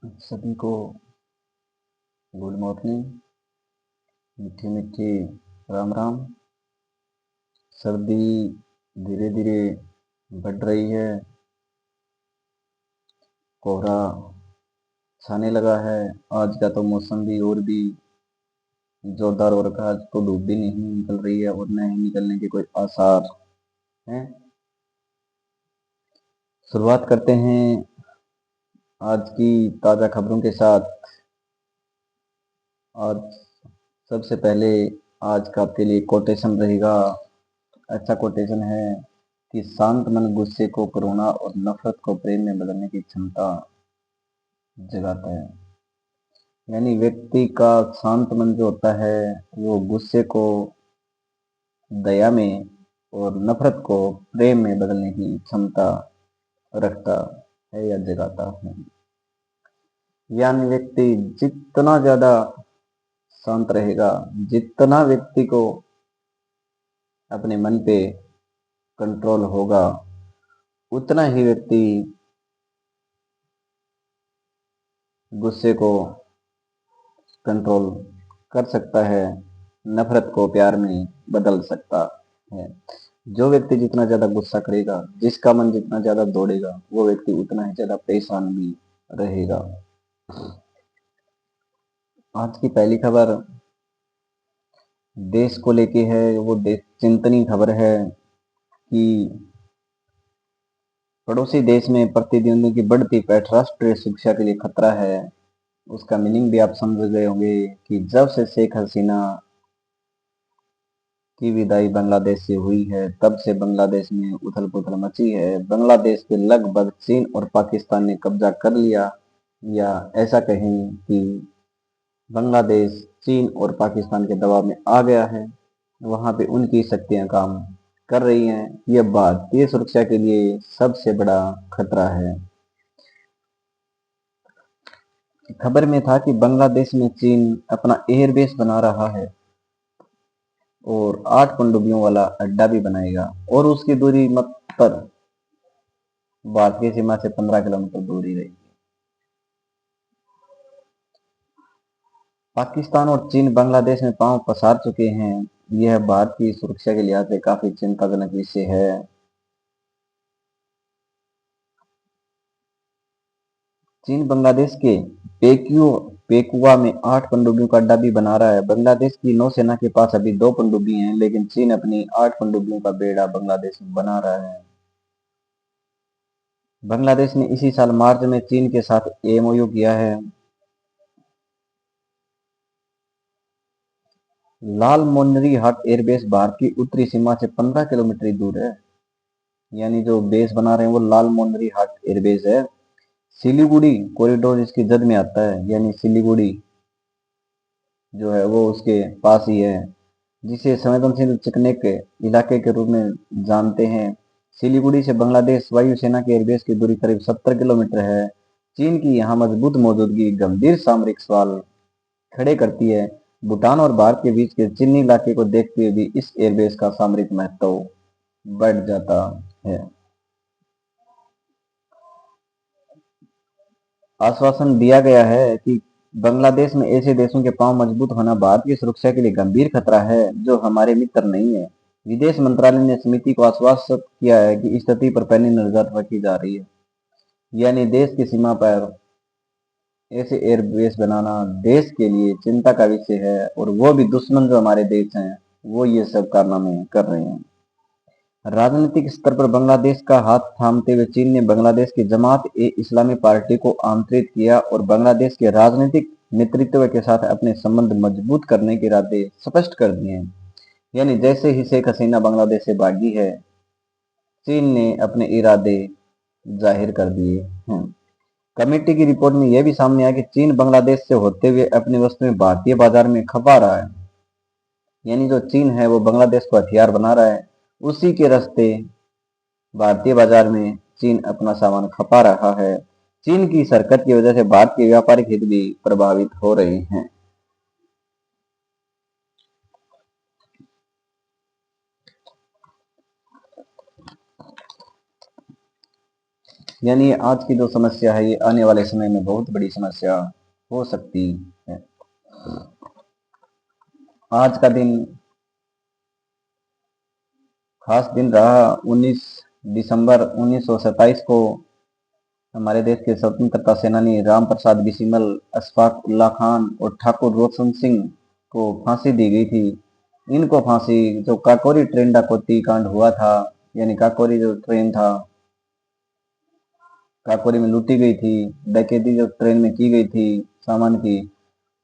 सभी को good morning. मीठी मीठी राम राम। सर्दी धीरे धीरे बढ़ रही है। कोहरा छाने लगा है। आज का तो मौसम भी और भी जोरदार हो रखा है। आज तो धूप भी नहीं निकल रही है और न ही निकलने के कोई आसार हैं। शुरुआत करते हैं आज की ताज़ा खबरों के साथ। आज सबसे पहले आज का आपके लिए कोटेशन रहेगा। अच्छा कोटेशन है कि शांत मन गुस्से को करुणा और नफरत को प्रेम में बदलने की क्षमता जगाता है। यानी व्यक्ति का शांत मन जो होता है वो गुस्से को दया में और नफरत को प्रेम में बदलने की क्षमता रखता है या जगाता है। यानी व्यक्ति जितना ज्यादा शांत रहेगा, जितना व्यक्ति को अपने मन पे कंट्रोल होगा, उतना ही व्यक्ति गुस्से को कंट्रोल कर सकता है, नफरत को प्यार में बदल सकता है। जो व्यक्ति जितना ज्यादा गुस्सा करेगा, जिसका मन जितना ज्यादा दौड़ेगा, वो व्यक्ति उतना ही ज्यादा परेशान भी रहेगा। आज की पहली खबर देश को लेके है। वो देश चिंतनीय खबर है कि पड़ोसी देश में प्रतिद्वंदियों की बढ़ती पैठ राष्ट्रीय सुरक्षा के लिए खतरा है। उसका मीनिंग भी आप समझ गए होंगे कि जब से शेख हसीना की विदाई बांग्लादेश से हुई है, तब से बांग्लादेश में उथल पुथल मची है। बांग्लादेश पे लगभग चीन और पाकिस्तान ने कब्जा कर लिया, या ऐसा कहें कि बांग्लादेश चीन और पाकिस्तान के दबाव में आ गया है। वहां पे उनकी शक्तियां काम कर रही हैं। यह भारतीय सुरक्षा के लिए सबसे बड़ा खतरा है। खबर में था कि बांग्लादेश में चीन अपना एयरबेस बना रहा है और 8 पनडुब्बियों वाला अड्डा भी बनाएगा और उसकी दूरी मात्र भारतीय सीमा से 15 किलोमीटर दूरी रहेगी। पाकिस्तान और चीन बांग्लादेश में पांव पसार चुके हैं। यह भारत की सुरक्षा के लिहाज से काफी चिंताजनक विषय है। चीन बांग्लादेश के पेकुआ में 8 पनडुब्बियों का अड्डा भी बना रहा है। बांग्लादेश की नौसेना के पास अभी 2 पनडुब्बी हैं, लेकिन चीन अपनी 8 पनडुब्बियों का बेड़ा बांग्लादेश में बना रहा है। बांग्लादेश ने इसी साल मार्च में चीन के साथ एमओयू किया है। लाल मोनरी हाट एयरबेस भारत की उत्तरी सीमा से 15 किलोमीटर दूर है। यानी जो बेस बना रहे हैं वो लाल मोनरी हाट एयरबेस है। सिलीगुड़ी कॉरिडोर इसकी जद में आता है। यानी सिलीगुड़ी जो है वो उसके पास ही है, जिसे संवेदनशील चिकने के इलाके के रूप में जानते हैं। सिलीगुड़ी से बांग्लादेश वायुसेना के एयरबेस की दूरी करीब 70 किलोमीटर है। चीन की यहाँ मजबूत मौजूदगी गंभीर सामरिक सवाल खड़े करती है। भूटान और भारत के बीच के चीनी इलाके को देखते हुए भी इस एयरबेस का सामरिक महत्व बढ़ जाता है। आश्वासन दिया गया है कि बांग्लादेश में ऐसे देशों के पांव मजबूत होना भारत की सुरक्षा के लिए गंभीर खतरा है, जो हमारे मित्र नहीं है। विदेश मंत्रालय ने समिति को आश्वस्त किया है कि स्थिति पर पैनी नजर रखी जा रही है। यानी देश की सीमा पर ऐसे एयरबेस बनाना देश के लिए चिंता का विषय है, और वो भी दुश्मन जो हमारे देश हैं वो ये सब कारनामे कर रहे हैं। राजनीतिक स्तर पर बांग्लादेश का हाथ थामते हुए चीन ने बांग्लादेश की जमात-ए-इस्लामी पार्टी को आमंत्रित किया और बांग्लादेश के राजनीतिक नेतृत्व के साथ अपने संबंध मजबूत करने के इरादे स्पष्ट कर दिए हैं। यानी जैसे ही शेख हसीना बांग्लादेश से भागी है, चीन ने अपने इरादे जाहिर कर दिए हैं। कमेटी की रिपोर्ट में यह भी सामने आया कि चीन बांग्लादेश से होते हुए अपनी वस्तुएं भारतीय बाजार में खपा रहा है। यानी जो चीन है वो बांग्लादेश को हथियार बना रहा है, उसी के रास्ते भारतीय बाजार में चीन अपना सामान खपा रहा है। चीन की इस हरकत की वजह से भारत के व्यापारिक हित भी प्रभावित हो रहे हैं। यानी आज की जो समस्या है ये आने वाले समय में बहुत बड़ी समस्या हो सकती है। आज का दिन खास दिन रहा। 19 दिसंबर 1927 को हमारे देश के स्वतंत्रता सेनानी राम प्रसाद बिस्मिल, अशफाक उल्लाह खान और ठाकुर रोशन सिंह को फांसी दी गई थी। इनको फांसी जो काकोरी ट्रेन डाकौती कांड हुआ था, यानी काकोरी जो ट्रेन था काकोरी में लूटी गई थी, डकैती जो ट्रेन में की गई थी सामान की,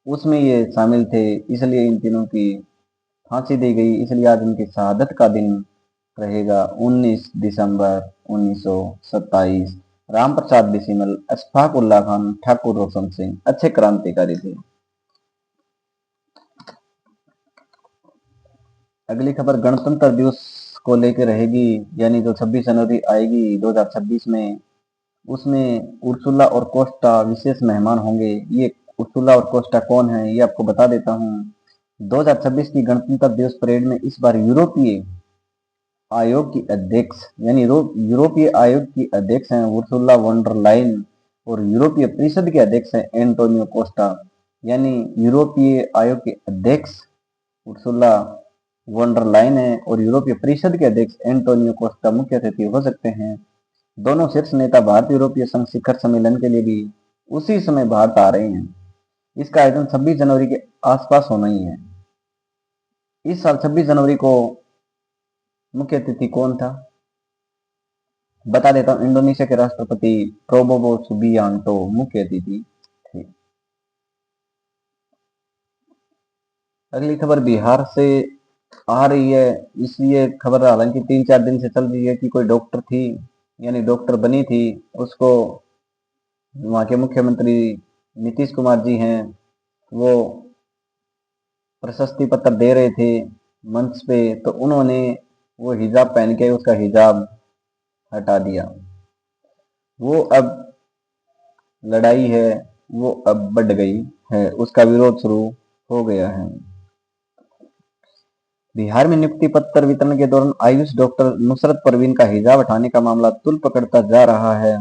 उसमें ये शामिल थे, इसलिए इन तीनों की फांसी दी गई। इसलिए आज उनकी शहादत का दिन रहेगा 19 दिसंबर 1927। राम प्रसाद बिस्मिल, अशफाक उल्लाह खान, ठाकुर रोशन सिंह अच्छे क्रांतिकारी थे। अगली खबर गणतंत्र दिवस को लेकर रहेगी, यानी जो 26 जनवरी आएगी 2026 में, उसमें उर्सुला और कोस्टा विशेष मेहमान होंगे। ये उर्सुला और कोस्टा कौन है ये आपको बता देता हूँ। 2026 की गणतंत्र दिवस परेड में इस बार यूरोपीय आयोग की अध्यक्ष, यानी यूरोपीय आयोग की अध्यक्ष हैं उर्सुला वॉन्डर लाइन, और यूरोपीय परिषद के अध्यक्ष हैं एंटोनियो कोस्टा। यानी यूरोपीय आयोग के अध्यक्ष उर्सुला वॉन्डर लाइन है और यूरोपीय परिषद के अध्यक्ष एंटोनियो कोस्टा मुख्य अतिथि हो सकते हैं। दोनों शीर्ष नेता भारत यूरोपीय संघ शिखर सम्मेलन के लिए भी उसी समय भारत आ रहे हैं। इसका आयोजन 26 जनवरी के आसपास होना ही है। इस साल 26 जनवरी को मुख्य अतिथि कौन था बता देता हूँ। इंडोनेशिया के राष्ट्रपति प्रोबोवो सुबियांटो मुख्य अतिथि थे। अगली खबर बिहार से आ रही है। ये खबर हालांकि 3-4 दिन से चल रही है कि कोई डॉक्टर थी, यानी डॉक्टर बनी थी, उसको वहाँ के मुख्यमंत्री नीतीश कुमार जी हैं, वो प्रशस्ति पत्र दे रहे थे मंच पे, तो उन्होंने वो हिजाब पहन के उसका हिजाब हटा दिया। वो अब लड़ाई है वो अब बढ़ गई है, उसका विरोध शुरू हो गया है। बिहार में नियुक्ति पत्र वितरण के दौरान आयुष डॉक्टर नुसरत परवीन का हिजाब हटाने का मामला तुल पकड़ता जा रहा है।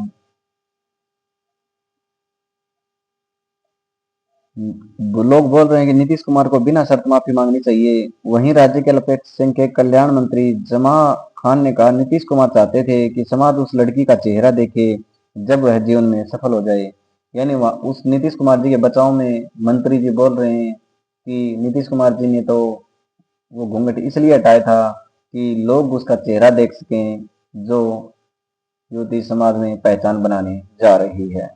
लोग बोल रहे हैं कि नीतीश कुमार को बिना शर्त माफी मांगनी चाहिए। वहीं राज्य के अल्पसंख्यक कल्याण मंत्री जमा खान ने कहा नीतीश कुमार चाहते थे कि समाज उस लड़की का चेहरा देखे जब वह जीवन में सफल हो जाए। यानी उस नीतीश कुमार जी के बचाव में मंत्री जी बोल रहे हैं कि नीतीश कुमार जी ने तो वो घूंघट इसलिए हटाया था कि लोग उसका चेहरा देख सकें, जो युवती समाज में पहचान बनाने जा रही है।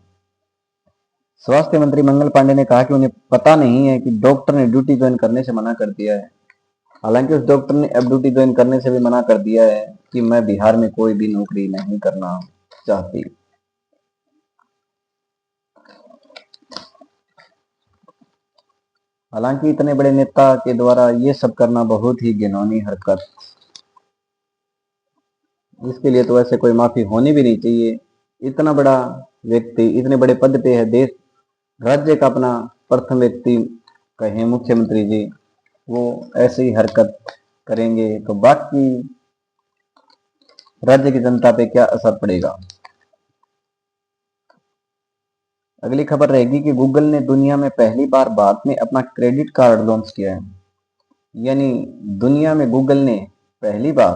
स्वास्थ्य मंत्री मंगल पांडे ने कहा कि उन्हें पता नहीं है कि डॉक्टर ने ड्यूटी ज्वाइन करने से मना कर दिया है। हालांकि उस डॉक्टर ने अब ड्यूटी ज्वाइन करने से भी मना कर दिया है कि मैं बिहार में कोई भी नौकरी नहीं करना चाहती। हालांकि इतने बड़े नेता के द्वारा ये सब करना बहुत ही घिनौनी हरकत, इसके लिए तो वैसे कोई माफी होनी भी नहीं चाहिए। इतना बड़ा व्यक्ति इतने बड़े पद पे है, देश राज्य का अपना प्रथम व्यक्ति कहे मुख्यमंत्री जी, वो ऐसी हरकत करेंगे तो बाकी राज्य की जनता पे क्या असर पड़ेगा। अगली खबर रहेगी कि गूगल ने दुनिया में पहली बार भारत में अपना क्रेडिट कार्ड लॉन्च किया है। यानी दुनिया में गूगल ने पहली बार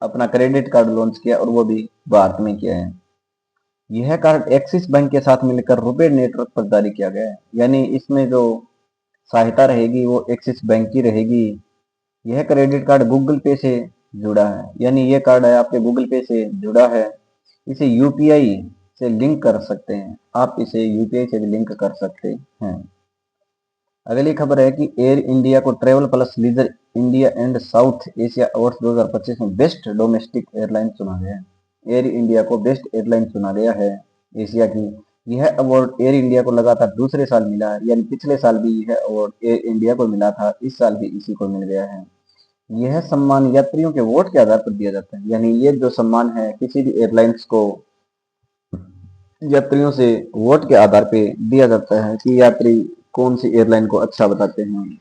अपना क्रेडिट कार्ड लॉन्च किया और वो भी भारत में किया है। यह कार्ड एक्सिस बैंक के साथ मिलकर रुपे नेटवर्क पर जारी किया गया है। यानी इसमें जो सहायता रहेगी वो एक्सिस बैंक की रहेगी। यह क्रेडिट कार्ड गूगल पे से जुड़ा है, यानी ये कार्ड है आपके गूगल पे से जुड़ा है। इसे यूपीआई से लिंक कर सकते हैं, आप इसे यूपीआई से भी लिंक कर सकते हैं। अगली खबर है कि एयर इंडिया को Travel Plus Leisure India and South Asia Awards 2025 में बेस्ट डोमेस्टिक एयरलाइन चुना गया है। एयर इंडिया को बेस्ट एयरलाइन चुना गया है एशिया की। यह अवार्ड एयर इंडिया को लगातार दूसरे साल मिला है, यानी पिछले साल भी यह अवार्ड एयर इंडिया को मिला था, इस साल भी इसी को मिल गया है। यह सम्मान यात्रियों के वोट के आधार पर दिया जाता है, यानी ये जो सम्मान है किसी भी एयरलाइंस को यात्रियों से वोट के आधार पे दिया जाता है कि यात्री कौन सी एयरलाइन को अच्छा बताते हैं।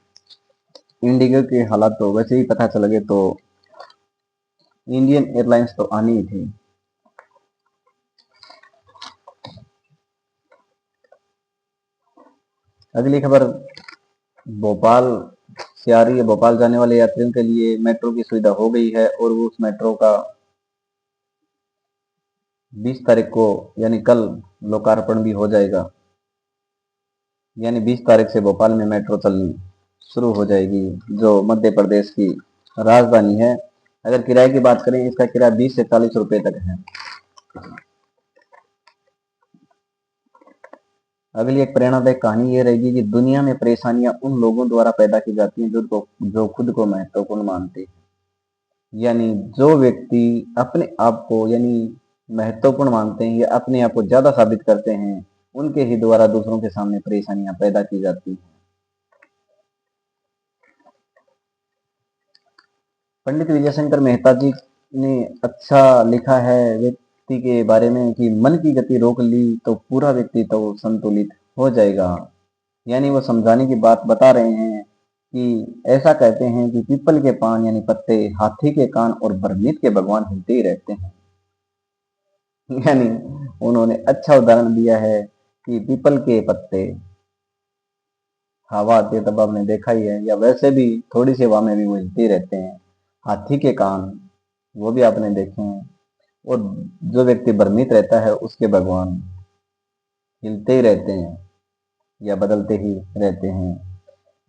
इंडिगो के हालात तो वैसे ही पता चल गए, तो इंडियन एयरलाइंस तो आनी ही थी। अगली खबर भोपाल से आ रही है। भोपाल जाने वाले यात्रियों के लिए मेट्रो की सुविधा हो गई है और वो उस मेट्रो का 20 तारीख को यानी कल लोकार्पण भी हो जाएगा। यानी 20 तारीख से भोपाल में मेट्रो चलनी शुरू हो जाएगी, जो मध्य प्रदेश की राजधानी है। अगर किराए की बात करें, इसका किराया 20 से 40 रुपए तक है। अगली एक प्रेरणादायक कहानी ये रहेगी कि दुनिया में परेशानियां उन लोगों द्वारा पैदा की जाती हैं जो खुद को महत्वपूर्ण मानते हैं। यानी जो व्यक्ति अपने आप को यानी महत्वपूर्ण मानते हैं या अपने आप को ज्यादा साबित करते हैं, उनके ही द्वारा दूसरों के सामने परेशानियां पैदा की जाती हैं। पंडित विजय शंकर मेहता जी ने अच्छा लिखा है व्यक्ति के बारे में कि मन की गति रोक ली तो पूरा व्यक्ति तो संतुलित हो जाएगा। यानी वो समझाने की बात बता रहे हैं कि ऐसा कहते हैं कि पीपल के पान यानी पत्ते, हाथी के कान और बरगीद के भगवान हिलते ही रहते हैं। यानी उन्होंने अच्छा उदाहरण दिया है कि पीपल के पत्ते हवा आती है तब आपने देखा ही है, या वैसे भी थोड़ी सी हवा में भी वो हिलते ही रहते हैं। हाथी के कान वो भी आपने देखे हैं, और जो व्यक्ति भ्रमित रहता है उसके भगवान हिलते ही रहते हैं या बदलते ही रहते हैं।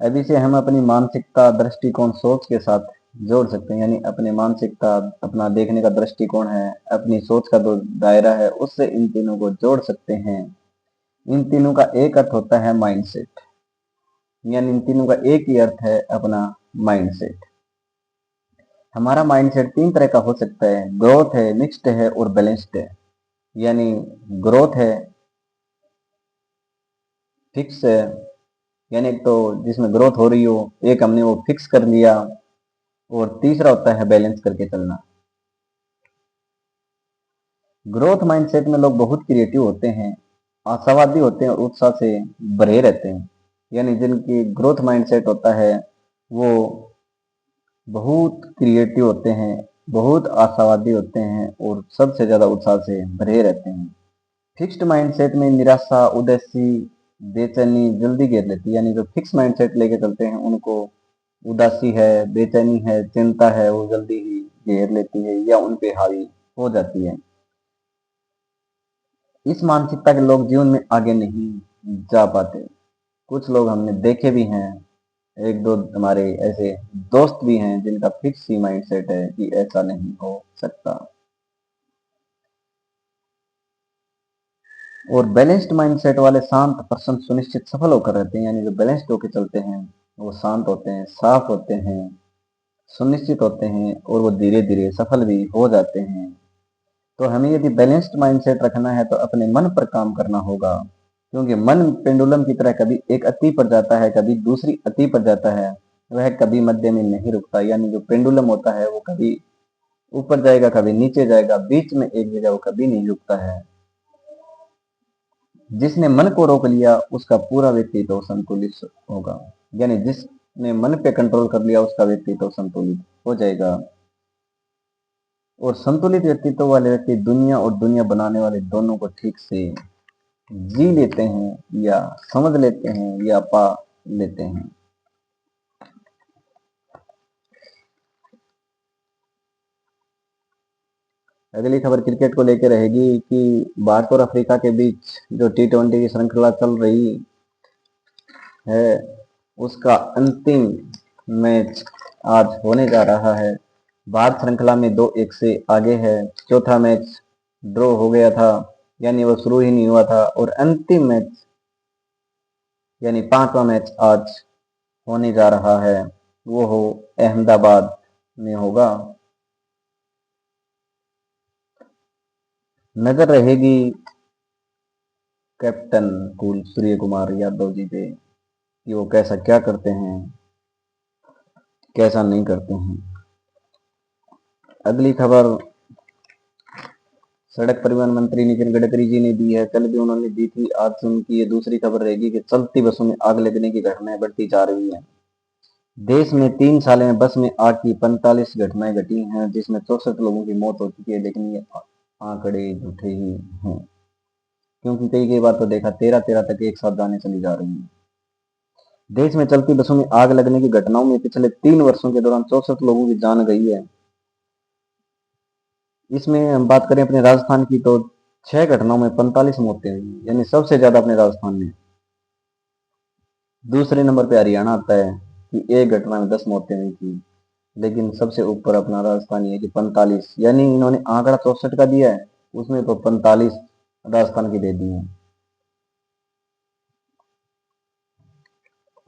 अब इसे हम अपनी मानसिकता, दृष्टिकोण, सोच के साथ जोड़ सकते हैं। यानी अपनी मानसिकता, अपना देखने का दृष्टिकोण है, अपनी सोच का जो दायरा है, उससे इन तीनों को जोड़ सकते हैं। इन तीनों का एक अर्थ होता है माइंडसेट। यानी इन तीनों का एक ही अर्थ है अपना माइंडसेट। हमारा माइंडसेट तीन तरह का हो सकता है, ग्रोथ है, मिक्स्ड है और बैलेंस्ड है। यानी ग्रोथ है, फिक्स है, यानी एक तो जिसमें ग्रोथ हो रही हो, एक हमने वो फिक्स कर लिया, और तीसरा होता है बैलेंस करके चलना। ग्रोथ माइंडसेट में लोग बहुत क्रिएटिव होते हैं, आशावादी होते हैं और उत्साह से भरे रहते हैं। यानी जिनकी ग्रोथ माइंडसेट होता है वो बहुत क्रिएटिव होते हैं, बहुत आशावादी होते हैं और सबसे ज्यादा उत्साह से भरे रहते हैं। फिक्स्ड माइंडसेट में निराशा, उदासी, बेचैनी जल्दी घेर लेती है। यानी जो फिक्स माइंडसेट लेके चलते हैं उनको उदासी है, बेचैनी है, चिंता है, वो जल्दी ही घेर लेती है या उन पे हावी हो जाती है। इस मानसिकता के लोग जीवन में आगे नहीं जा पाते। कुछ लोग हमने देखे भी हैं, एक दो हमारे ऐसे दोस्त भी हैं जिनका फिक्स ही माइंडसेट है कि ऐसा नहीं हो सकता। और बैलेंस्ड माइंडसेट वाले शांत, प्रसन्न, सुनिश्चित, सफल होकर रहते हैं। यानी जो बैलेंस्ड होकर चलते हैं वो शांत होते हैं, साफ होते हैं, सुनिश्चित होते हैं और वो धीरे धीरे सफल भी हो जाते हैं। तो हमें यदि बैलेंस्ड माइंडसेट रखना है तो अपने मन पर काम करना होगा, क्योंकि मन पेंडुलम की तरह कभी एक अति पर जाता है, कभी दूसरी अति पर जाता है, वह कभी मध्य में नहीं रुकता। यानी जो पेंडुलम होता है वो कभी ऊपर जाएगा, कभी नीचे जाएगा, बीच में एक जगह वो कभी नहीं रुकता है। जिसने मन को रोक लिया उसका पूरा व्यक्तित्व संतुलित होगा। यानी जिसने मन पे कंट्रोल कर लिया उसका व्यक्तित्व संतुलित हो जाएगा। और संतुलित व्यक्तित्व वाले व्यक्ति दुनिया और दुनिया बनाने वाले दोनों को ठीक से जी लेते हैं या समझ लेते हैं या पा लेते हैं। अगली खबर क्रिकेट को लेकर रहेगी कि भारत और अफ्रीका के बीच जो T20 की श्रृंखला चल रही है उसका अंतिम मैच आज होने जा रहा है। भारत श्रृंखला में 2-1 से आगे है। चौथा मैच ड्रॉ हो गया था, यानी वो शुरू ही नहीं हुआ था, और अंतिम मैच यानी पांचवा मैच आज होने जा रहा है, वो हो अहमदाबाद में होगा। नजर रहेगी कैप्टन कूल सूर्य कुमार यादव जी पे कि वो कैसा क्या करते हैं, कैसा नहीं करते हैं। अगली खबर सड़क परिवहन मंत्री नितिन गडकरी जी ने दी है, कल भी उन्होंने दी थी, आज उनकी ये दूसरी खबर रहेगी कि चलती बसों में आग लगने की घटनाएं बढ़ती जा रही हैं। देश में 3 साल में बस में आग की 45 घटनाएं घटी हैं, जिसमें 64 लोगों की मौत हो चुकी है। लेकिन ये आंकड़े झूठे ही हैं, क्योंकि कई कई बार तो देखा 13-13 तक एक साथ जाने चली जा रही हैं। देश में चलती बसों में आग लगने की घटनाओं में पिछले 3 वर्षों के दौरान 64 लोगों की जान गई है। इसमें हम बात करें अपने राजस्थान की तो 6 घटनाओं में 45 मौतें हुई, यानी सबसे ज्यादा अपने राजस्थान में। दूसरे नंबर पे हरियाणा आता है कि एक घटना में 10 मौतें हुई थी, लेकिन सबसे ऊपर अपना राजस्थान ही है कि 45, यानी इन्होंने आंकड़ा 64 का दिया है, उसमें तो 45 राजस्थान की दे दी है।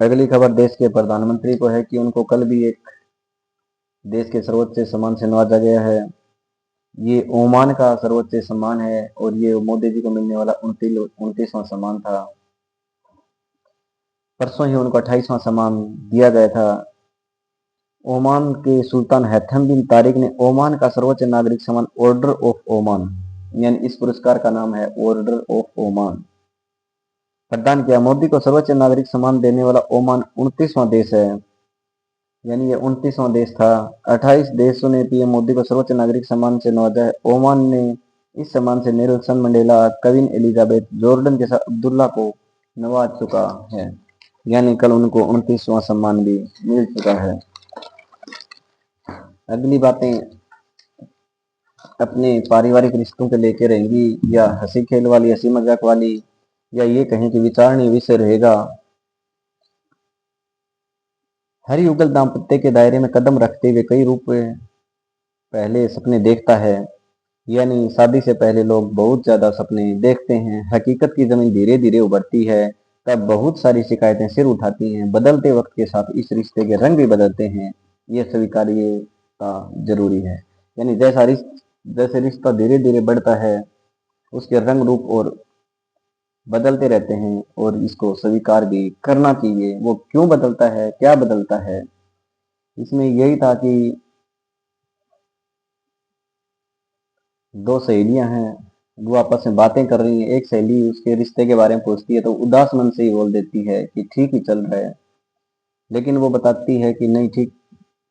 अगली खबर देश के प्रधानमंत्री को है कि उनको कल भी एक देश के सर्वोच्च सम्मान से नवाजा गया है। ये ओमान का सर्वोच्च सम्मान है और ये मोदी जी को मिलने वाला 29वां सम्मान था। परसों ही उनको 28वां सम्मान दिया गया था। ओमान के सुल्तान हैथम बिन तारिक ने ओमान का सर्वोच्च नागरिक सम्मान ऑर्डर ऑफ ओमान, यानी इस पुरस्कार का नाम है ऑर्डर ऑफ ओमान, प्रदान किया। मोदी को सर्वोच्च नागरिक सम्मान देने वाला ओमान 29वां देश है, यानी ये 29वां देश था। 28 देशों ने पीएम मोदी को सर्वोच्च नागरिक सम्मान से नवाजा है। ओमान ने इस सम्मान से Nelson Mandela, queen Elizabeth, Jordan के साथ अब्दुल्ला को नवाज चुका है, यानी कल उनको 29वां सम्मान भी मिल चुका है। अगली बातें अपने पारिवारिक रिश्तों को लेकर रहेंगी, या हंसी खेल वाली, हंसी मजाक वाली, या ये कहें कि विचारणीय विषय रहेगा। हर युगल दाम्पत्य के दायरे में कदम रखते हुए कई रूप पहले सपने देखता है, यानी शादी से पहले लोग बहुत ज्यादा सपने देखते हैं। हकीकत की जमीन धीरे धीरे उभरती है, तब बहुत सारी शिकायतें सिर उठाती हैं। बदलते वक्त के साथ इस रिश्ते के रंग भी बदलते हैं, ये स्वीकार्यता जरूरी है। यानी जैसे रिश्ता धीरे धीरे बढ़ता है, उसके रंग रूप और बदलते रहते हैं, और इसको स्वीकार भी करना चाहिए। वो क्यों बदलता है, क्या बदलता है, इसमें यही था कि दो सहेलियां हैं, वो आपस में बातें कर रही हैं। एक सहेली उसके रिश्ते के बारे में पूछती है तो उदास मन से ही बोल देती है कि ठीक ही चल रहा है, लेकिन वो बताती है कि नहीं ठीक,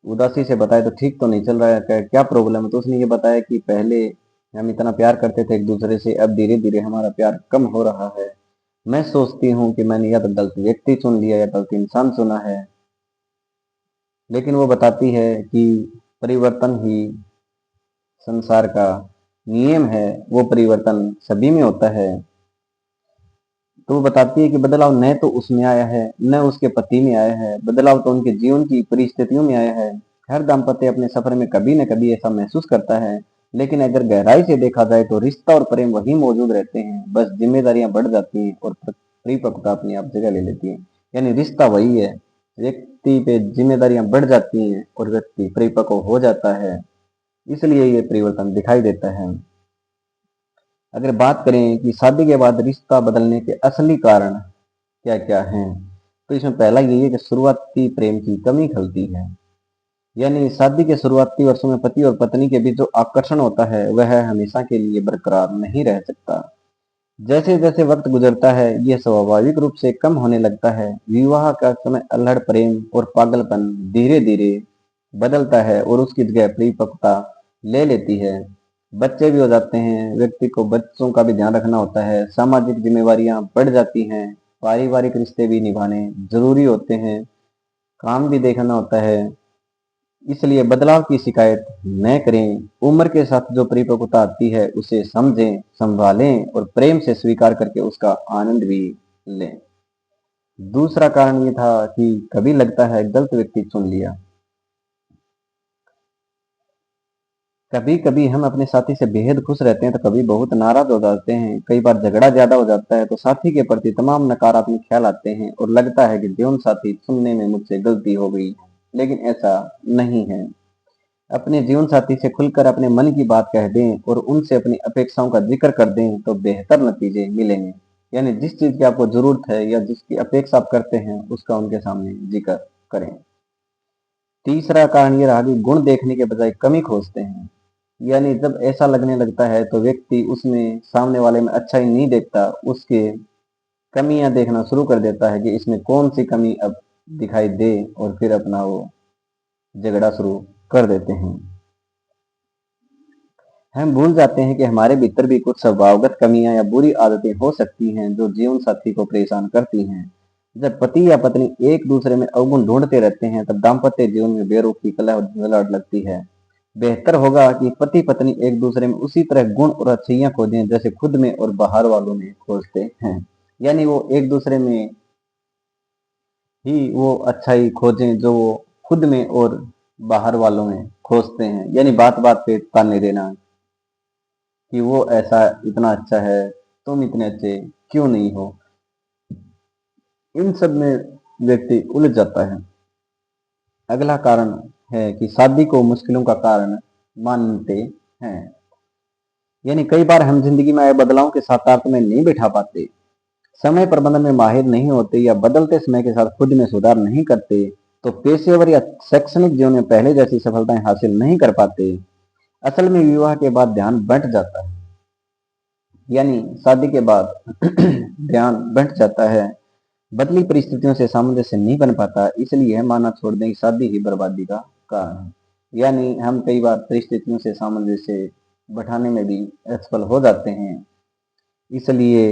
उदासी से बताए तो ठीक तो नहीं चल रहा है, क्या प्रॉब्लम है। तो उसने ये बताया कि पहले हम इतना प्यार करते थे एक दूसरे से, अब धीरे धीरे हमारा प्यार कम हो रहा है। मैं सोचती हूँ कि मैंने या तो गलत व्यक्ति चुन लिया या गलत इंसान चुना है। लेकिन वो बताती है कि परिवर्तन ही संसार का नियम है, वो परिवर्तन सभी में होता है। तो वो बताती है कि बदलाव न तो उसमें आया है, न उसके पति में आया है, बदलाव तो उनके जीवन की परिस्थितियों में आया है। हर दाम्पत्य अपने सफर में कभी न कभी ऐसा महसूस करता है, लेकिन अगर गहराई से देखा जाए तो रिश्ता और प्रेम वही मौजूद रहते हैं, बस जिम्मेदारियां बढ़ जाती हैं और परिपक्वता अपनी आप जगह ले लेती है। यानी रिश्ता वही है, व्यक्ति पे जिम्मेदारियां बढ़ जाती हैं और व्यक्ति परिपक्व हो जाता है, इसलिए ये परिवर्तन दिखाई देता है। अगर बात करें कि शादी के बाद रिश्ता बदलने के असली कारण क्या क्या हैं, तो इसमें पहला यही है कि शुरुआती प्रेम की कमी खलती है। यानी शादी के शुरुआती वर्षों में पति और पत्नी के बीच जो आकर्षण होता है वह हमेशा के लिए बरकरार नहीं रह सकता। जैसे जैसे वक्त गुजरता है यह स्वाभाविक रूप से कम होने लगता है। विवाह का समय अल्हड़ प्रेम और पागलपन धीरे धीरे बदलता है और उसकी जगह परिपक्वता ले लेती है। बच्चे भी हो जाते हैं, व्यक्ति को बच्चों का भी ध्यान रखना होता है, सामाजिक जिम्मेवारियां बढ़ जाती हैं, पारिवारिक रिश्ते भी निभाने जरूरी होते हैं, काम भी देखना होता है। इसलिए बदलाव की शिकायत न करें। उम्र के साथ जो परिपक्वता आती है उसे समझें, संभालें और प्रेम से स्वीकार करके उसका आनंद भी लें। दूसरा कारण ये था कि कभी लगता है गलत व्यक्ति चुन लिया। कभी कभी हम अपने साथी से बेहद खुश रहते हैं तो कभी बहुत नाराज हो जाते हैं। कई बार झगड़ा ज्यादा हो जाता है तो साथी के प्रति तमाम नकारात्मक ख्याल आते हैं और लगता है कि जीवन साथी चुनने में मुझसे गलती हो गई, लेकिन ऐसा नहीं है। अपने जीवन साथी से खुलकर अपने मन की बात कह दें और उनसे अपनी अपेक्षाओं का जिक्र कर दें तो बेहतर नतीजे मिलेंगे। यानी जिस चीज की आपको जरूरत है या जिसकी अपेक्षा आप करते हैं उसका उनके सामने जिक्र करें। तीसरा कारण ये रहा कि गुण देखने के बजाय कमी खोजते हैं। यानी जब ऐसा लगने लगता है तो व्यक्ति उसमें सामने वाले में अच्छा ही नहीं देखता, उसके कमियां देखना शुरू कर देता है कि इसमें कौन सी कमी अब दिखाई दे, और फिर अपना वो झगड़ा शुरू कर देते हैं। हम भूल जाते हैं कि हमारे भीतर भी कुछ स्वभावगत कमियां या बुरी आदतें हो सकती हैं जो जीवन साथी को परेशान करती हैं। जब पति या पत्नी एक दूसरे में अवगुण ढूंढते रहते हैं तब दाम्पत्य जीवन में बेरुखी कलह और झगड़ाहट लगती है। बेहतर होगा कि पति पत्नी एक दूसरे में उसी तरह गुण और अच्छाइयां खोजें जैसे खुद में और बाहर वालों में खोजते हैं। यानी वो एक दूसरे में ही वो अच्छाई खोजें जो वो खुद में और बाहर वालों में खोजते हैं। यानी बात बात पे ताने देना कि वो ऐसा इतना अच्छा है, तुम इतने अच्छे क्यों नहीं हो, इन सब में व्यक्ति उलझ जाता है। अगला कारण है कि शादी को मुश्किलों का कारण मानते हैं। यानी कई बार हम जिंदगी में आए बदलावों के साथ तारतम्य नहीं बिठा पाते, समय प्रबंधन में माहिर नहीं होते या बदलते समय के साथ खुद में सुधार नहीं करते, तो पेशेवर या शैक्षणिक जीवन में पहले जैसी सफलताएं हासिल नहीं कर पाते। असल में विवाह के बाद ध्यान बंट जाता है। यानी शादी के बाद ध्यान बंट जाता है, बदली परिस्थितियों से सामंजस्य नहीं बन पाता, इसलिए यह मानना छोड़ दें कि शादी ही बर्बादी का कारण है। यानी हम कई बार परिस्थितियों से सामंजस्य बैठाने में भी असफल हो जाते हैं, इसलिए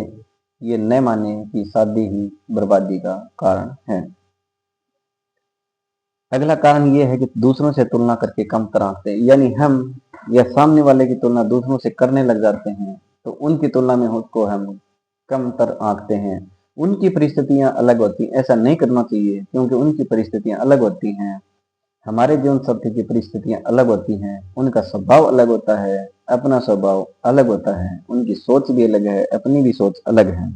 ये न माने कि शादी ही बर्बादी का कारण है। अगला कारण ये है कि दूसरों से तुलना करके कम तरह आते हैं। यानी हम या सामने वाले की तुलना दूसरों से करने लग जाते हैं तो उनकी तुलना में उसको हम कम तर आंकते हैं। उनकी परिस्थितियां अलग होती हैं, ऐसा नहीं करना चाहिए क्योंकि उनकी परिस्थितियां अलग होती हैं, हमारे जीवन साथी की परिस्थितियां अलग होती हैं, उनका स्वभाव अलग होता है, अपना स्वभाव अलग होता है, उनकी सोच भी अलग है, अपनी भी सोच अलग है।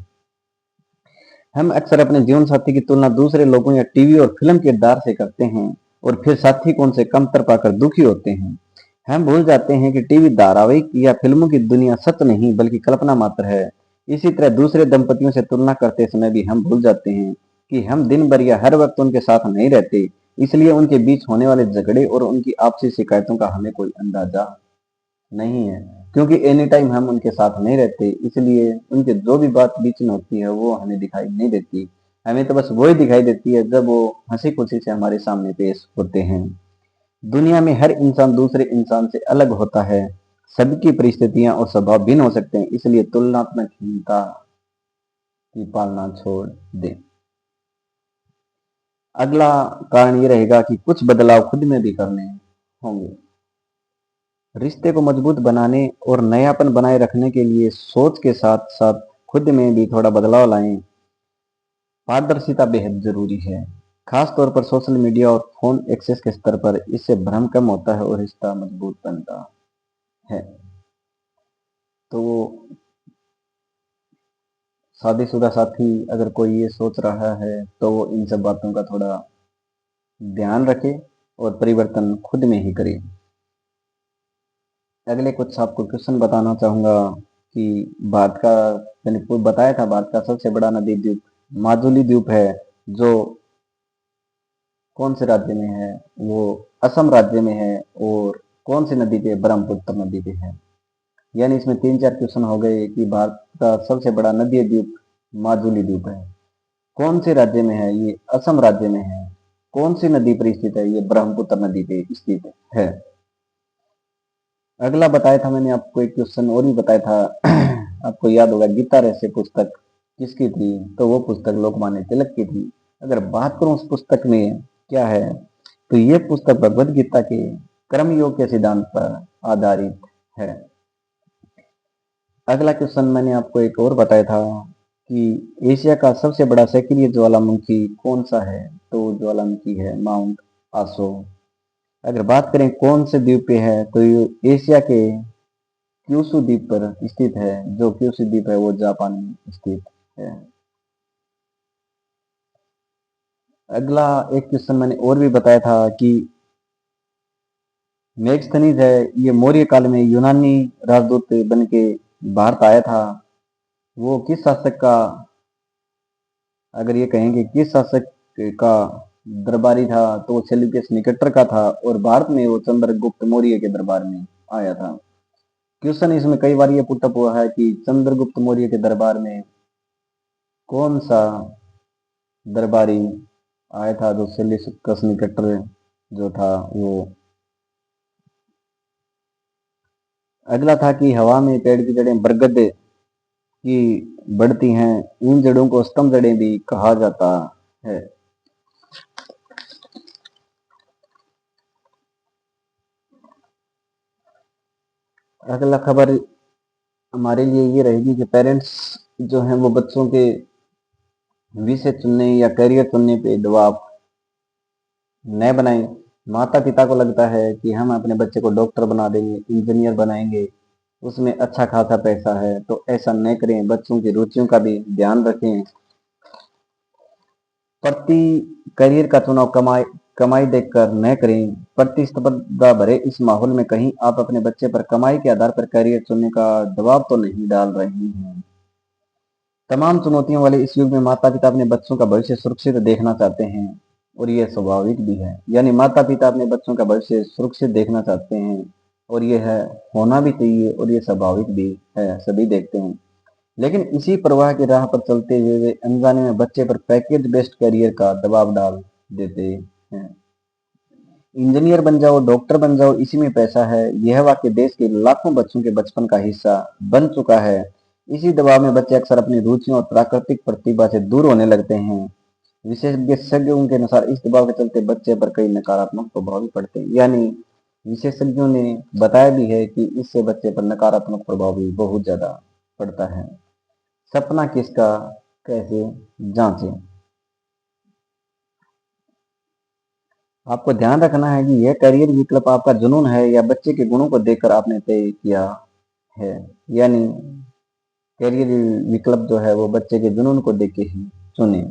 हम अक्सर अपने जीवन साथी की तुलना दूसरे लोगों या टीवी और फिल्म के किरदार से करते हैं और फिर साथी को उनसे कमतर पाकर दुखी होते हैं। हम भूल जाते हैं कि टीवी धारावाहिक या फिल्मों की दुनिया सच नहीं बल्कि कल्पना मात्र है। इसी तरह दूसरे दंपतियों से तुलना करते समय भी हम भूल जाते हैं कि हम दिन भर या हर वक्त उनके साथ नहीं रहते, इसलिए उनके बीच होने वाले झगड़े और उनकी आपसी शिकायतों का हमें कोई अंदाजा नहीं है। क्योंकि एनी टाइम हम उनके साथ नहीं रहते, इसलिए उनके जो भी बात बीच में होती है वो हमें दिखाई नहीं देती। हमें तो बस वही दिखाई देती है जब वो हंसी खुशी से हमारे सामने पेश होते हैं। दुनिया में हर इंसान दूसरे इंसान से अलग होता है, सबकी परिस्थितियां और स्वभाव भिन्न हो सकते हैं, इसलिए तुलनात्मकता की पालना छोड़ दें। अगला कारण ये रहेगा कि कुछ बदलाव खुद में भी करने होंगे। रिश्ते को मजबूत बनाने और नयापन बनाए रखने के लिए सोच के साथ साथ खुद में भी थोड़ा बदलाव लाएं। पारदर्शिता बेहद जरूरी है, खास तौर पर सोशल मीडिया और फोन एक्सेस के स्तर पर। इससे भ्रम कम होता है और रिश्ता मजबूत बनता है। तो शादीशुदा साथी अगर कोई ये सोच रहा है तो वो इन सब बातों का थोड़ा ध्यान रखे और परिवर्तन खुद में ही करे। अगले कुछ आपको क्वेश्चन बताना चाहूंगा कि भारत का, मैंने बताया था भारत का सबसे बड़ा नदी द्वीप माजुली द्वीप है, जो कौन से राज्य में है? वो असम राज्य में है। और कौन सी नदी पे? ब्रह्मपुत्र नदी पे है। यानी इसमें 3-4 क्वेश्चन हो गए कि भारत का सबसे बड़ा नदी द्वीप माजुली द्वीप है, कौन से राज्य में है? ये असम राज्य में है। कौन सी नदी पर स्थित है? ये ब्रह्मपुत्र नदी पे स्थित है। अगला बताया था मैंने आपको, एक क्वेश्चन और भी बताया था आपको याद होगा, गीता रहस्य पुस्तक किसकी थी? तो वो पुस्तक लोकमान्य तिलक की थी। अगर बात करूं उस पुस्तक में क्या है, तो ये पुस्तक भगवद गीता के कर्म योग के सिद्धांत पर आधारित है। अगला क्वेश्चन मैंने आपको एक और बताया था कि एशिया का सबसे बड़ा सक्रिय ज्वालामुखी कौन सा है? तो ज्वालामुखी है माउंट आसो। अगर बात करें कौन से द्वीप पे है, तो ये एशिया के क्यूशू द्वीप पर स्थित है। जो क्यूशू द्वीप है वो जापान में स्थित है। अगला एक क्वेश्चन मैंने और भी बताया था कि मेगस्थनीज है, ये मौर्य काल में यूनानी राजदूत बन के भारत आया था। वो किस शासक का, अगर ये कहेंगे किस शासक का दरबारी था, तो वो सेल्यूकस निकेटर का था। और भारत में वो चंद्रगुप्त मौर्य के दरबार में आया था। क्वेश्चन इसमें कई बार ये पुटअप हुआ है कि चंद्रगुप्त मौर्य के दरबार में कौन सा दरबारी आया था? जो सेल्यूकस निकेटर जो था वो। अगला था कि हवा में पेड़ की जड़ें बरगद की बढ़ती हैं, इन जड़ों को स्तंभ जड़ें भी कहा जाता है। अगला खबर हमारे लिए ये रहेगी कि पेरेंट्स जो हैं वो बच्चों के विषय चुनने या करियर चुनने पे दबाव न बनाएं। माता पिता को लगता है कि हम अपने बच्चे को डॉक्टर बना देंगे, इंजीनियर बनाएंगे, उसमें अच्छा खासा पैसा है, तो ऐसा न करें। बच्चों की रुचियों का भी ध्यान रखें। प्रति करियर का चुनाव कमाई कमाई देखकर न करें। प्रतिस्पर्धा भरे इस माहौल में कहीं आप अपने बच्चे पर कमाई के आधार पर करियर चुनने का दबाव तो नहीं डाल रहे हैं। तमाम चुनौतियों वाले इस युग में माता पिता अपने बच्चों का भविष्य सुरक्षित देखना चाहते हैं, और यह स्वाभाविक भी है। यानी माता पिता अपने बच्चों का भविष्य सुरक्षित देखना चाहते हैं, और यह है होना भी चाहिए, और यह स्वाभाविक भी है, सभी देखते हैं। लेकिन इसी प्रवाह की राह पर चलते हुए वे अनजाने में बच्चे पर पैकेज बेस्ड करियर का दबाव डाल देते हैं। इंजीनियर बन जाओ, डॉक्टर बन जाओ, इसी में पैसा है, यह वाक्य देश के लाखों बच्चों के बचपन का हिस्सा बन चुका है। इसी दबाव में बच्चे अक्सर अपनी रुचियों और प्राकृतिक प्रतिभा से दूर होने लगते हैं। विशेषज्ञों के अनुसार इस दबाव के चलते बच्चे पर कई नकारात्मक प्रभाव भी पड़ते हैं। यानी विशेषज्ञों ने बताया भी है कि इससे बच्चे पर नकारात्मक प्रभाव भी बहुत ज्यादा पड़ता है। सपना किसका, कैसे जांचें। आपको ध्यान रखना है कि यह करियर विकल्प आपका जुनून है या बच्चे के गुणों को देखकर आपने तय किया है। यानी करियर विकल्प जो है वो बच्चे के जुनून को देख के ही चुने।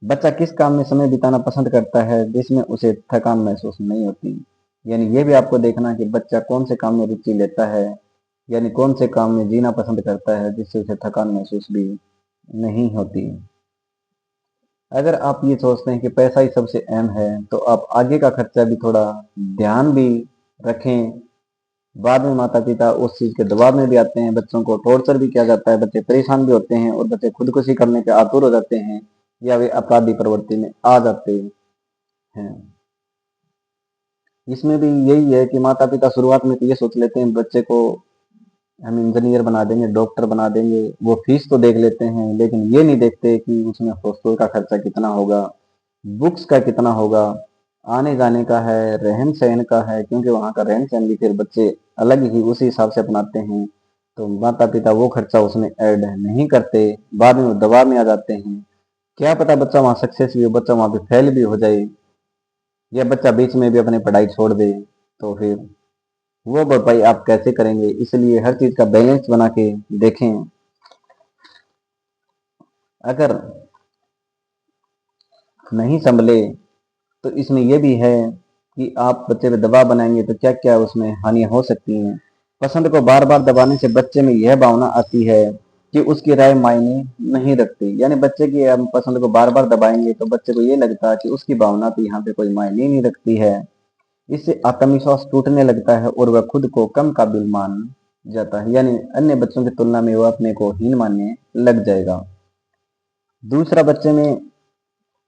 बच्चा किस काम में समय बिताना पसंद करता है जिसमें उसे थकान महसूस नहीं होती। यानी ये भी आपको देखना है कि बच्चा कौन से काम में रुचि लेता है, यानी कौन से काम में जीना पसंद करता है जिससे उसे थकान महसूस भी नहीं होती। अगर आप ये सोचते हैं कि पैसा ही सबसे अहम है, तो आप आगे का खर्चा भी थोड़ा ध्यान भी रखें। बाद में माता पिता उस चीज के दबाव में भी आते हैं, बच्चों को टॉर्चर भी किया जाता है, बच्चे परेशान भी होते हैं, और बच्चे खुदकुशी करने के आतुर हो जाते हैं, या वे अपराधी प्रवृत्ति में आ जाते हैं। इसमें भी यही है कि माता पिता शुरुआत में तो ये सोच लेते हैं बच्चे को हम इंजीनियर बना देंगे, डॉक्टर बना देंगे, वो फीस तो देख लेते हैं, लेकिन ये नहीं देखते कि उसमें हॉस्टल का खर्चा कितना होगा, बुक्स का कितना होगा, आने जाने का है, रहन सहन का है, क्योंकि वहाँ का रहन सहन भी फिर बच्चे अलग ही उसी हिसाब से अपनाते हैं। तो माता पिता वो खर्चा उसमें ऐड नहीं करते, बाद में वो दबाव में आ जाते हैं। क्या पता बच्चा वहाँ सक्सेस भी हो, बच्चा वहाँ पे फेल भी हो जाए, या बच्चा बीच में भी अपनी पढ़ाई छोड़ दे, तो फिर वो भरपाई आप कैसे करेंगे। इसलिए हर चीज का बैलेंस बना के देखें। अगर नहीं संभले तो इसमें यह भी है कि आप बच्चे पे दबाव बनाएंगे तो क्या क्या उसमें हानियां हो सकती हैं। पसंद को बार बार दबाने से बच्चे में यह भावना आती है कि उसकी राय मायने नहीं रखती। यानी बच्चे की हम पसंद को बार बार दबाएंगे तो बच्चे को ये लगता है कि उसकी भावना तो यहाँ पे कोई मायने नहीं रखती है। इससे आत्मविश्वास टूटने लगता है और वह खुद को कम काबिल मान जाता है, यानी अन्य बच्चों की तुलना में वह अपने को हीन मानने लग जाएगा। दूसरा, बच्चे में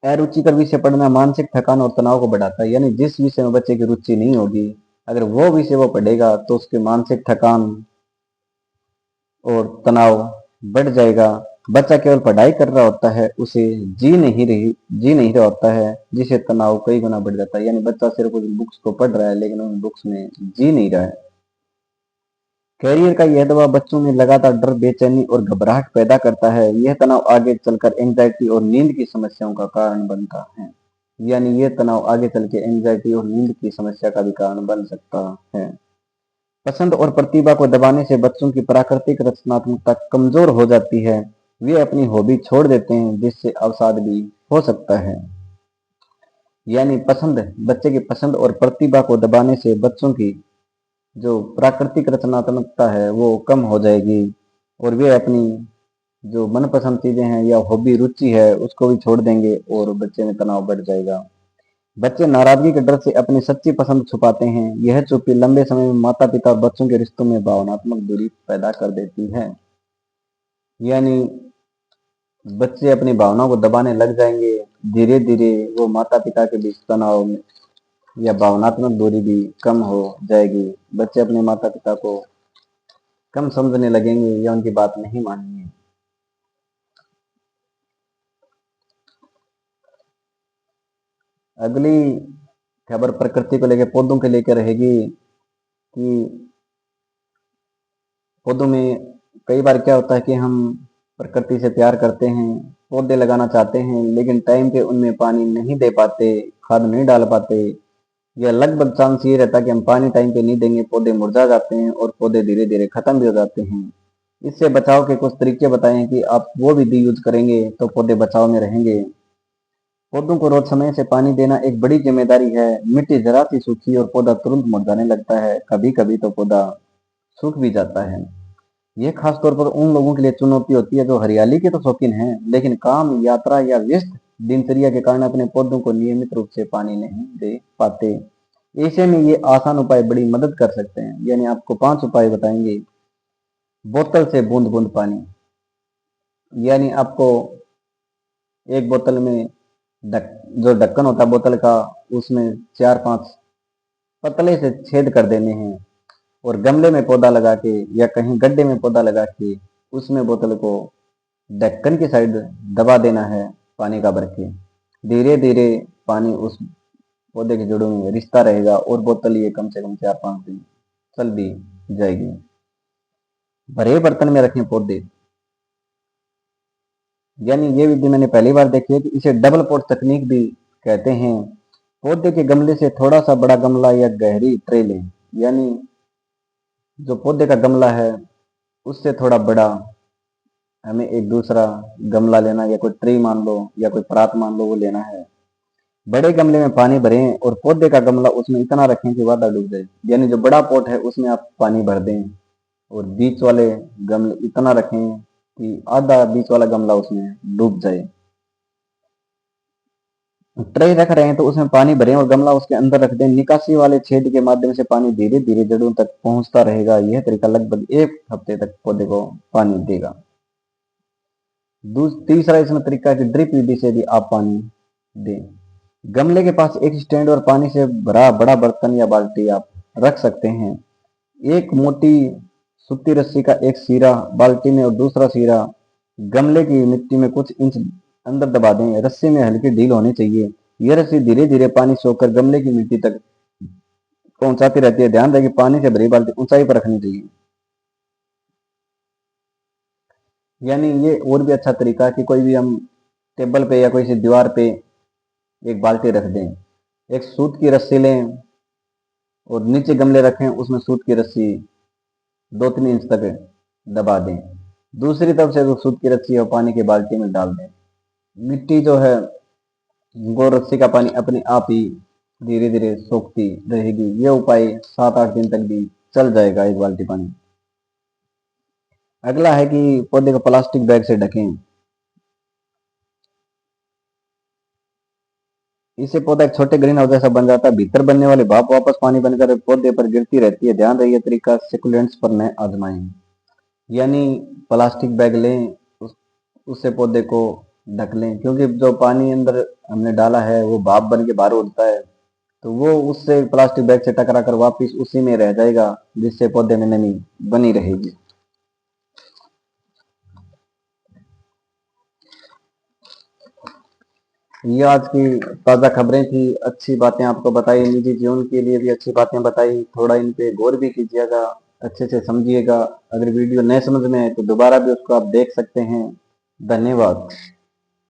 अरुचिकर विषय पढ़ना मानसिक थकान और तनाव को बढ़ाता है। यानी जिस विषय में बच्चे की रुचि नहीं होगी, अगर वो विषय वो पढ़ेगा तो उसके मानसिक थकान और तनाव बढ़ जाएगा। बच्चा केवल पढ़ाई कर रहा होता है, उसे जी नहीं रहा होता है, जिससे तनाव कई गुना बढ़ जाता है। यानी बच्चा सिर्फ उस बुक्स को पढ़ रहा है लेकिन उन बुक्स में जी नहीं रहा है। कैरियर का यह दबाव बच्चों में लगातार डर, बेचैनी और घबराहट पैदा करता है। यह तनाव आगे चलकर एंजाइटी और नींद की समस्याओं का कारण बनता है। यानी यह तनाव आगे चल के एंजाइटी और नींद की समस्या का भी कारण बन सकता है। पसंद और प्रतिभा को दबाने से बच्चों की प्राकृतिक रचनात्मकता कमजोर हो जाती है। वे अपनी हॉबी छोड़ देते हैं, जिससे अवसाद भी हो सकता है। यानी बच्चे की पसंद और प्रतिभा को दबाने से बच्चों की जो प्राकृतिक रचनात्मकता है वो कम हो जाएगी, और वे अपनी जो मनपसंद चीजें हैं या हॉबी रुचि है उसको भी छोड़ देंगे, और बच्चे में तनाव बढ़ जाएगा। बच्चे नाराजगी के डर से अपनी सच्ची पसंद छुपाते हैं। यह चुप्पी लंबे समय में माता पिता और बच्चों के रिश्तों में भावनात्मक दूरी पैदा कर देती है। यानी बच्चे अपनी भावनाओं को दबाने लग जाएंगे, धीरे धीरे वो माता पिता के बीच तनाव में या भावनात्मक दूरी भी कम हो जाएगी। बच्चे अपने माता पिता को कम समझने लगेंगे या उनकी बात नहीं मानेंगे। अगली खबर प्रकृति को लेकर, पौधों के लेकर रहेगी कि पौधों में कई बार क्या होता है कि हम प्रकृति से प्यार करते हैं, पौधे लगाना चाहते हैं, लेकिन टाइम पे उनमें पानी नहीं दे पाते, खाद नहीं डाल पाते, या लगभग चांस ये रहता है कि हम पानी टाइम पे नहीं देंगे, पौधे मुरझा जाते हैं और पौधे धीरे धीरे खत्म भी हो जाते हैं। इससे बचाव के कुछ तरीके बताएं कि आप वो विधि यूज करेंगे तो पौधे बचाव में रहेंगे। पौधों को रोज समय से पानी देना एक बड़ी जिम्मेदारी है। मिट्टी जरा सी सूखी और पौधा तुरंत मुरझाने लगता है, कभी कभी तो पौधा सूख भी जाता है। ये खास तौर पर उन लोगों के लिए चुनौती होती है जो हरियाली के तो शौकीन हैं, लेकिन काम, यात्रा या व्यस्त दिनचर्या के कारण अपने पौधों को नियमित रूप से पानी नहीं दे पाते। ऐसे में ये आसान उपाय बड़ी मदद कर सकते हैं। यानी आपको 5 उपाय बताएंगे। बोतल से बूंद बूंद पानी, यानी आपको एक बोतल में जो ढक्कन होता है बोतल का, उसमें 4-5 पतले से छेद कर देने हैं और गमले में पौधा लगा के या कहीं गड्ढे में पौधा लगा के उसमें बोतल को ढक्कन की साइड दबा देना है पानी का भर के। धीरे धीरे पानी उस पौधे की जड़ों में रिश्ता रहेगा और बोतल ये कम से कम 4-5 दिन चल भी जाएगी। भरे बर्तन में रखें पौधे, यानी ये विधि मैंने पहली बार देखी है कि इसे डबल पॉट तकनीक भी कहते हैं। पौधे के गमले से थोड़ा सा बड़ा गमला या गहरी ट्रे लें, यानी जो पौधे का गमला है उससे थोड़ा बड़ा हमें एक दूसरा गमला लेना, या कोई ट्रे मान लो या कोई परात मान लो, वो लेना है। बड़े गमले में पानी भरें और पौधे का गमला उसमें इतना रखें कि वादा डूब जाए, यानी जो बड़ा पॉट है उसमें आप पानी भर दें और बीच वाले गमले इतना रखें कि आधा बीच वाला गमला उसमें डूब जाए। ट्रे रख रहे हैं तो उसमें पानी भरें और गमला उसके अंदर रख दें। निकासी वाले छेद के माध्यम से पानी धीरे धीरे जड़ों तक पहुंचता रहेगा। यह तरीका लगभग 1 हफ्ते तक पौधे को पानी देगा। तीसरा इसमें तरीका है कि ड्रिप विधि से भी आप पानी दें। गमले के पास एक स्टैंड और पानी से भरा बड़ा बर्तन या बाल्टी आप रख सकते हैं। एक मोटी सूती रस्सी का एक सिरा बाल्टी में और दूसरा सिरा गमले की मिट्टी में कुछ इंच अंदर दबा दें। रस्सी में हल्की ढील होनी चाहिए। यह रस्सी धीरे धीरे पानी सोखकर गमले की मिट्टी तक पहुंचाती रहती है। ध्यान रहे कि पानी से भरी बाल्टी ऊंचाई पर रखनी चाहिए। यानी ये और भी अच्छा तरीका है कि कोई भी हम टेबल पे या कोई सी दीवार पे एक बाल्टी रख दें, एक सूत की रस्सी लें और नीचे गमले रखें, उसमें सूत की रस्सी 2-3 इंच तक दबा दें। दूसरी तरफ से जो सूत की रस्सी है पानी की बाल्टी में डाल दें। मिट्टी जो है वो रस्सी का पानी अपने आप ही धीरे धीरे सोखती रहेगी। ये उपाय 7-8 दिन तक भी चल जाएगा, एक बाल्टी पानी। अगला है कि पौधे को प्लास्टिक बैग से ढकें। इससे पौधा एक छोटे ग्रीन हाउस जैसा बन जाता है। भीतर बनने वाली भाप वापस पानी बनकर पौधे पर गिरती रहती है। ध्यान रहे तरीका सिकुलेंट्स पर न आजमाएं। यानी प्लास्टिक बैग लें, उससे पौधे को ढक लें, क्योंकि जो पानी अंदर हमने डाला है वो भाप बन के बाहर उड़ता है, तो वो उससे प्लास्टिक बैग से टकरा कर वापिस उसी में रह जाएगा, जिससे पौधे में नमी बनी रहेगी। ये आज की ताज़ा खबरें थी। अच्छी बातें आपको बताई, निजी जीवन के लिए भी अच्छी बातें बताई। थोड़ा इन पे गौर भी कीजिएगा, अच्छे से समझिएगा। अगर वीडियो नहीं समझ में आए तो दोबारा भी उसको आप देख सकते हैं। धन्यवाद।